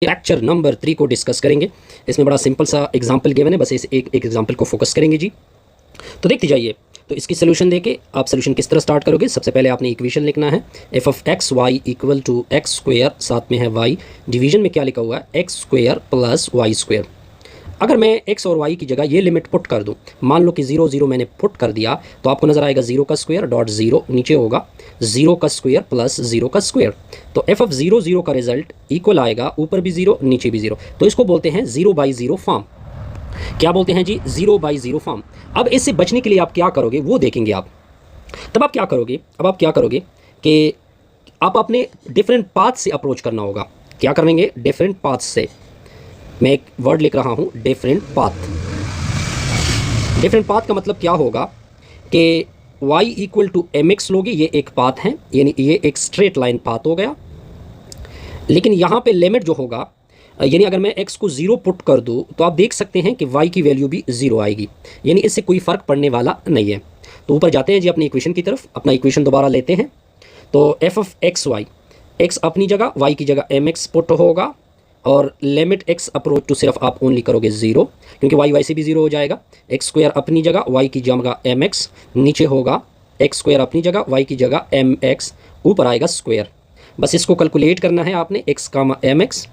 Lecture number 3 को discuss करेंगे। इसमें बड़ा सिंपल सा एग्जांपल गिवन है, बस इस एक एग्जांपल को फोकस करेंगे जी। तो देखते जाइए। तो इसकी सोल्यूशन देके आप सोल्यूशन किस तरह स्टार्ट करोगे। सबसे पहले आपने इक्वेशन लिखना है f of x y equal to x square, साथ में है वाई, डिवीजन में क्या लिखा हुआ है x square plus y square. अगर मैं x और y की जगह ये लिमिट पुट कर दूं, मान लो कि 0 0 मैंने पुट कर दिया, तो आपको नजर आएगा 0 का स्क्वायर डॉट 0, नीचे होगा 0 का स्क्वायर प्लस 0 का स्क्वायर। तो f ऑफ 0 0 का रिजल्ट इक्वल आएगा, ऊपर भी 0 नीचे भी 0, तो इसको बोलते हैं 0 बाई 0 फॉर्म। क्या बोलते हैं जी? 0 बाई 0 फॉर्म। अब इससे बचने के लिए आप क्या करोगे वो देखेंगे आप। तब आप क्या करोगे, अब आप क्या करोगे कि आप अपने डिफरेंट पाथ से अप्रोच करना होगा। क्या करेंगे? डिफरेंट पाथ से। मैं एक वर्ड लिख रहा हूं, डिफरेंट पाथ। डिफरेंट पाथ का मतलब क्या होगा कि y equal to m x लोगे, ये एक पाथ है, यानी ये एक स्ट्रेट लाइन पाथ हो गया। लेकिन यहाँ पे लिमिट जो होगा, यानी अगर मैं x को 0 पुट कर दूँ तो आप देख सकते हैं कि y की वैल्यू भी 0 आएगी, यानी इससे कोई फ़र्क पड़ने वाला नहीं है। तो ऊपर जाते हैं जी अपनी इक्वेशन की तरफ। अपना इक्वेशन दोबारा लेते हैं। तो f of x y, x अपनी जगह, y की जगह एम एक्स पुट होगा, और लिमिट x अप्रोच टू सिर्फ आप ओनली करोगे 0, क्योंकि y वैसे भी 0 हो जाएगा। एक्स स्क्वायर अपनी जगह, y की जगह एम एक्स, नीचे होगा एक्स स्क्वायर अपनी जगह, y की जगह एम एक्स, ऊपर आएगा स्क्वायर। बस इसको कैलकुलेट करना है आपने, x कामा एम एक्स,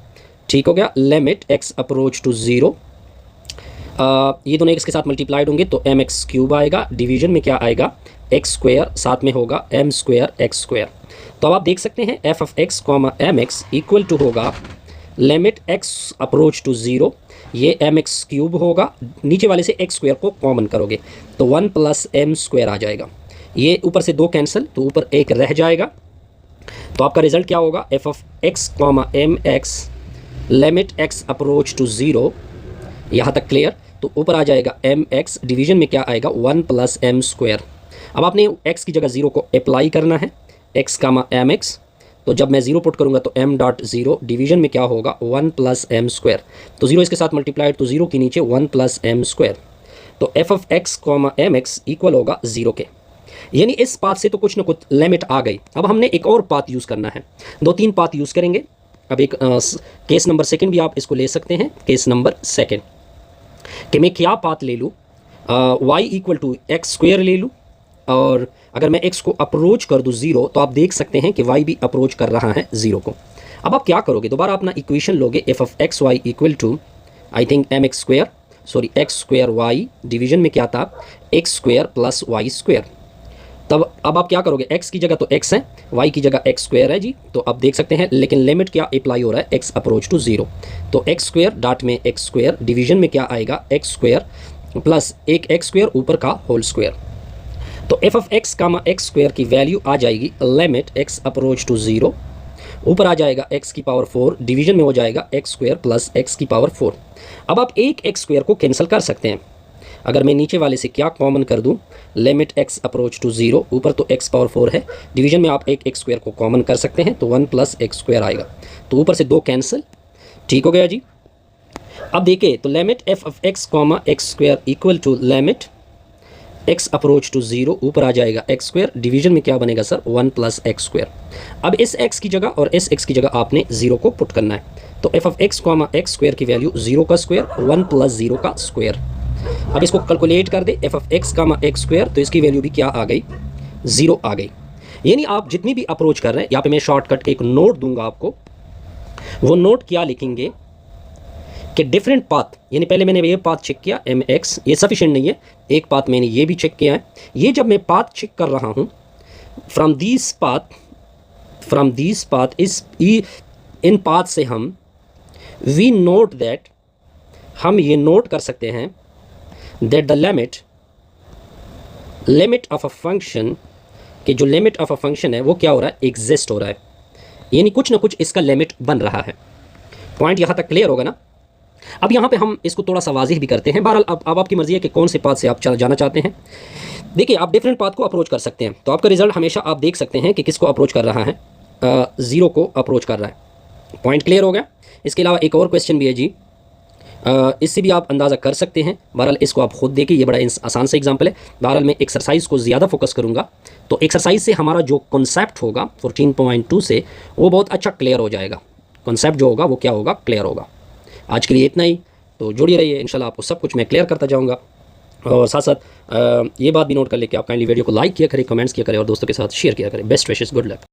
ठीक हो गया। लिमिट x अप्रोच टू 0, ये दोनों x के साथ मल्टीप्लाइड होंगे तो एम एक्स क्यूब आएगा, डिवीजन में क्या आएगा एक्स स्क्वायर, साथ में होगा एम स्क्वायर एक्स स्क्वायर। तो अब आप देख सकते हैं f of x comma m x equal to होगा लिमिट x अप्रोच टू 0, ये एम एक्स क्यूब होगा, नीचे वाले से एक्स स्क्वायर को कॉमन करोगे तो 1 प्लस एम स्क्वायर आ जाएगा। ये ऊपर से 2 कैंसिल, तो ऊपर 1 रह जाएगा। तो आपका रिजल्ट क्या होगा? F of x comma m x limit x approach to 0, यहाँ तक क्लियर। तो ऊपर आ जाएगा एम एक्स, डिवीजन में क्या आएगा 1 प्लस एम स्क्वायर। अब आपने x की जगह 0 को अप्लाई करना है, x कामा एम एक्स, तो जब मैं 0 पुट करूंगा तो m डॉट 0, डिवीजन में क्या होगा 1 प्लस एम स्क्वायर। तो 0 इसके साथ मल्टीप्लाइड, तो 0 के नीचे 1 प्लस एम स्क्वायर। तो f of x comma m x equal होगा 0 के, यानी इस पाथ से तो कुछ ना कुछ लिमिट आ गई। अब हमने एक और पाथ यूज़ करना है, 2-3 पाथ यूज़ करेंगे। अब एक केस नंबर सेकंड भी आप इसको ले सकते हैं। केस नंबर सेकंड कि मैं क्या पाथ ले लूँ, y equal to x square ले लूँ, और अगर मैं x को अप्रोच कर दूँ 0, तो आप देख सकते हैं कि y भी अप्रोच कर रहा है 0 को। अब आप क्या करोगे? दोबारा अपना इक्वेशन लोगे, f of x y equal to I think m x square, sorry x square y, division में क्या था x square plus y square. तब अब आप क्या करोगे? x की जगह तो x है, y की जगह एक्स स्क्वायर है जी, तो आप देख सकते हैं, लेकिन लिमिट क्या अप्लाई हो रहा है x अप्रोच टू 0, तो एक्स स्क्वायर डॉट में एक्स स्क्वायर, डिवीजन में क्या आएगा एक्स स्क्वायर प्लस एक एक्स स्क्वायर ऊपर का होल स्क्वायर। तो f of x comma x square की वैल्यू आ जाएगी लिमिट x अप्रोच टू 0, ऊपर आ जाएगा x की पावर 4, डिवीजन में हो जाएगा एक्स स्क्वायर प्लस एक्स की पावर 4। अब आप एक एक्स स्क्वायर को कैंसिल कर सकते हैं। अगर मैं नीचे वाले से क्या कॉमन कर दूं, लिमिट x अप्रोच टू 0, ऊपर तो x पावर 4 है, डिवीजन में आप एक एक्स स्क्वायर को कॉमन कर सकते हैं, तो 1 प्लस एक्स स्क्वायर आएगा, तो ऊपर से 2 कैंसिल, ठीक हो गया जी। अब देखिए, तो limit f of x comma x square equal to limit x approach to 0, ऊपर आ जाएगा एक्स स्क्वायर, डिवीजन में क्या बनेगा सर 1 प्लस एक्स स्क्वायर। अब इस x की जगह और इस x की जगह आपने 0 को पुट करना है, तो f of x comma x square की वैल्यू 0 का स्क्वायर 1 प्लस 0 का स्क्वायर। अब इसको कैलकुलेट कर दे, f of x comma x square, तो इसकी वैल्यू भी क्या आ गई 0 आ गई। यानी आप जितनी भी अप्रोच कर रहे हैं, यहाँ पे मैं शॉर्टकट एक नोट दूंगा आपको, वो नोट क्या लिखेंगे कि डिफरेंट पाथ, यानी पहले मैंने ये पाथ चेक किया एम एक्स, ये सफिशिएंट नहीं है, एक पाथ मैंने ये भी चेक किया है। ये जब मैं पाथ चेक कर रहा हूँ फ्रॉम दिस पाथ इस इन पाथ से हम वी नोट दैट, हम ये नोट कर सकते हैं that the limit of a function, कि जो लिमिट ऑफ अ फंक्शन है वो क्या हो रहा है एग्जिस्ट हो रहा है, यानी कुछ ना कुछ इसका लिमिट बन रहा है। पॉइंट यहाँ तक क्लियर होगा ना। अब यहाँ पे हम इसको थोड़ा सा वाज़ेह भी करते हैं। बहरहाल अब आपकी मर्ज़ी है कि कौन से पाथ से आप जाना चाहते हैं। देखिए, आप डिफरेंट पाथ को अप्रोच कर सकते हैं, तो आपका रिजल्ट हमेशा आप देख सकते हैं कि किसको अप्रोच कर रहा है, 0 को अप्रोच कर रहा है। पॉइंट क्लियर हो गया। इसके अलावा एक और क्वेश्चन भी है जी, इससे भी आप अंदाज़ा कर सकते हैं। बहरहाल इसको आप खुद देखिए, ये बड़ा आसान सा एग्जाम्पल है। बहरहाल मैं एक्सरसाइज को ज़्यादा फोकस करूँगा, तो एक्सरसाइज से हमारा जो कॉन्सेप्ट होगा 14.2 से, वो बहुत अच्छा क्लियर हो जाएगा। कॉन्सेप्ट जो होगा वो क्या होगा, क्लियर होगा। आज के लिए इतना ही, तो जुड़े रहिए, इंशाल्लाह आपको सब कुछ मैं क्लियर करता जाऊँगा। और साथ साथ ये बात भी नोट कर ले कि आप काइंडली वीडियो को लाइक किया करें, कमेंट्स किया करें और दोस्तों के साथ शेयर किया करें। Best wishes, good luck.